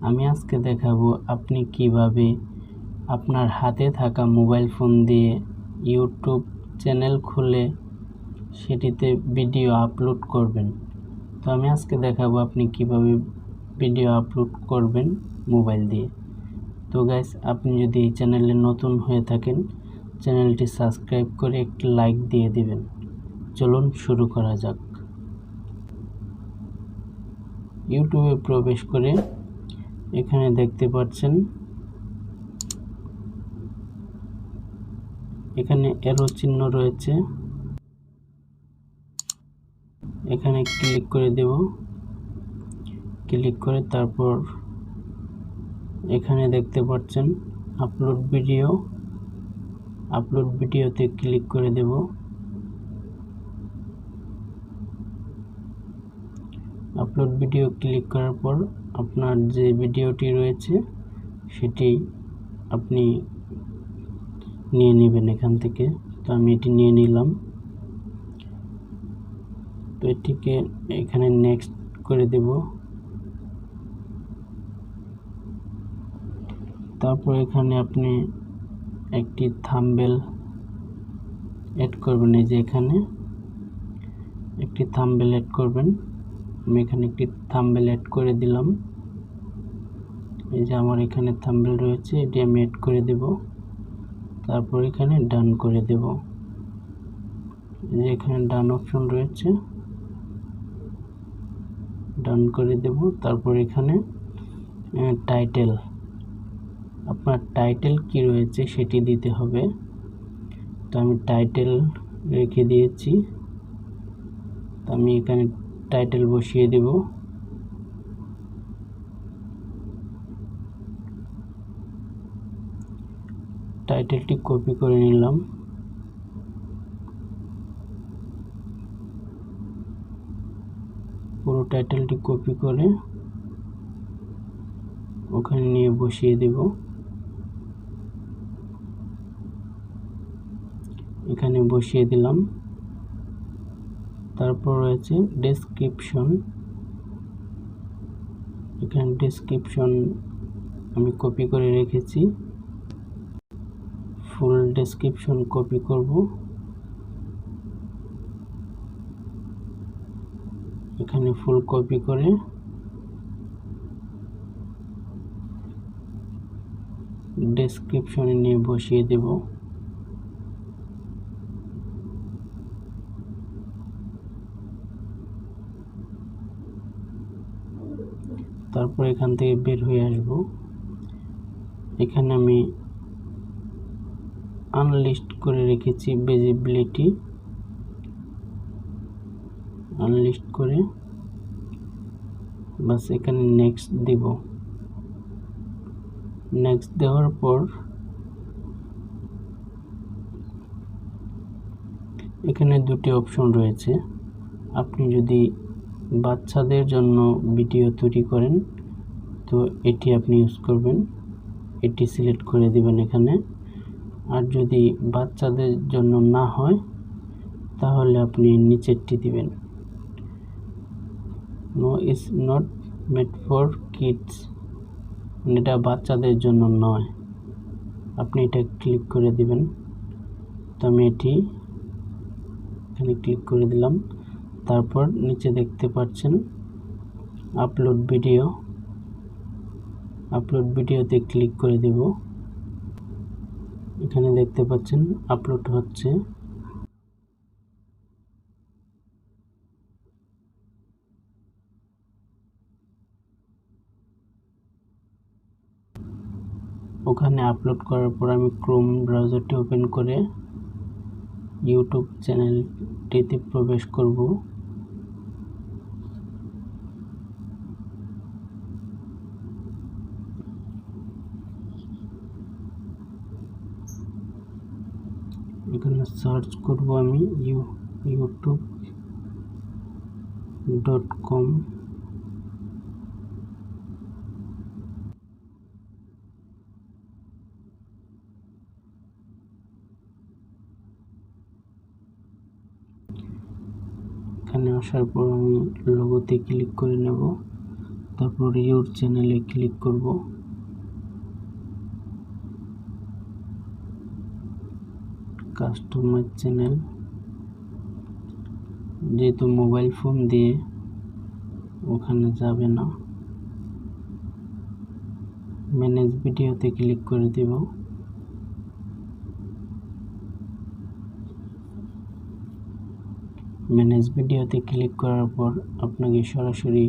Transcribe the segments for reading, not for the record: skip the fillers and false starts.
আমি আজকে দেখাবো আপনি কিভাবে আপনার হাতে থাকা মোবাইল ফোন দিয়ে ইউটিউব চ্যানেল খুলে সেটিতে ভিডিও আপলোড করবেন। তো আমি আজকে দেখাবো আপনি কিভাবে ভিডিও আপলোড করবেন মোবাইল দিয়ে। তো গাইস, আপনি যদি এই চ্যানেলে নতুন হয়ে থাকেন, চ্যানেলটি সাবস্ক্রাইব করে একটি লাইক দিয়ে দিবেন। চলুন শুরু করা যাক। ইউটিউবে প্রবেশ করে এখানে দেখতে পাচ্ছেন এখানে অ্যারো চিহ্ন রয়েছে, এখানে ক্লিক করে দেব। ক্লিক করে তারপর এখানে দেখতে পাচ্ছেন আপলোড ভিডিওতে ক্লিক করে দেব। আপলোড ভিডিও ক্লিক করার পর আপনার যে ভিডিওটি রয়েছে সেটি আপনি নিয়ে নেবেন এখান থেকে। তো আমি এটি নিয়ে নিলাম। তো এটিকে এখানে নেক্সট করে দেব। তারপর এখানে আপনি একটি থাম্বনেল এড করবেন। এই যে এখানে একটি থাম্বনেল এড করবেন। আমি এখানে একটি থাম্বনেল এড করে দিলাম। এই যে আমার এখানে থাম্বনেল রয়েছে, এটি আমি এড করে দেব। তারপর এখানে ডান করে দেব। এই যে এখানে ডান অপশন রয়েছে, ডান করে দেব। তারপর এখানে টাইটেল, আপনার টাইটেল কি রয়েছে সেটি দিতে হবে। তো আমি টাইটেল রেখে দিয়েছি। তো আমি এখানে টাইটেল বসিয়ে দেব। টাইটেলটি কপি করে নিলাম। পুরো টাইটেলটি কপি করে ওখানে নিয়ে বসিয়ে দেব। এখানে বসিয়ে দিলাম। তারপর রয়েছে ডেসক্রিপশন। এখানে ডেসক্রিপশন আমি কপি করে রেখেছি। ফুল ডেসক্রিপশন কপি করব। এখানে ফুল কপি করে ডেসক্রিপশনে নিয়ে বসিয়ে দেব। তারপর এখান থেকে বের হয়ে আসব। এখানে আমি আনলিস্ট করে রেখেছি ভিজিবিলিটি। আনলিস্ট করে বাস এখানে নেক্সট দিব। নেক্সট দেওয়ার পর এখানে দুটি অপশন রয়েছে। আপনি যদি বাচ্চাদের জন্য ভিডিও তৈরি করেন তো এটি আপনি ইউজ করবেন, এটি সিলেক্ট করে দিবেন এখানে। আর যদি বাচ্চাদের জন্য না হয় তাহলে আপনি নিচেরটি দিবেন, no is not made for kids, এটা বাচ্চাদের জন্য নয়। আপনি এটা ক্লিক করে দিবেন। তো আমি এটি এখানে ক্লিক করে দিলাম। তারপর নিচে দেখতে পাচ্ছেন আপলোড ভিডিও। আপলোড ভিডিওতে ক্লিক করে দেব। এখানে দেখতে পাচ্ছেন আপলোড হচ্ছে। ওখানে আপলোড করার পর আমি ক্রোম ব্রাউজারটি ওপেন করে ইউটিউব চ্যানেলটিতে প্রবেশ করব। এখানে সার্চ করব আমি youtube.com। এখানে আসার পর আমি লোগোতে ক্লিক করে নেব। তারপর ইউর চ্যানেলে ক্লিক করব। কাস্টমার চ্যানেল, যেহেতু মোবাইল ফোন দিয়ে ওখানে যাবে না, ম্যানেজ ভিডিওতে ক্লিক করে দেব। ম্যানেজ ভিডিওতে ক্লিক করার পর আপনাকে সরাসরি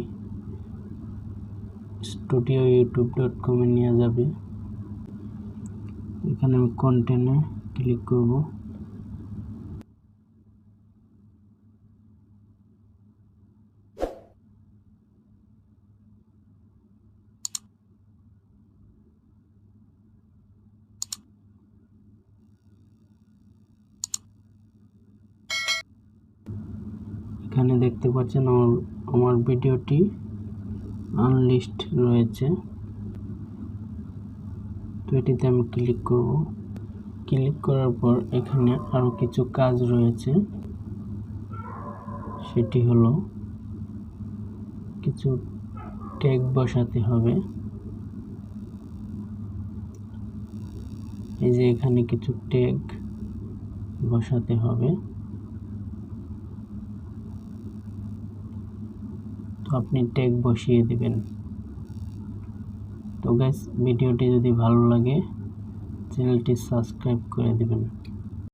studioyoutube.com এ নিয়ে যাবে। এখানে আমি কন্টেন্টে ক্লিক করব। এখানে দেখতে পাচ্ছেন আমার ভিডিওটি আনলিস্ট রয়েছে, তো এটিতে আমি ক্লিক করব। ক্লিক করার পর এখানে আরো কিছু কাজ রয়েছে, সেটি হলো কিছু ট্যাগ বসাতে হবে। এই যে এখানে কিছু ট্যাগ বসাতে হবে, তো আপনি ট্যাগ বসিয়ে দিবেন। তো গাইস, ভিডিওটি যদি ভালো লাগে চ্যানেলটি সাবস্ক্রাইব করে দিবেন।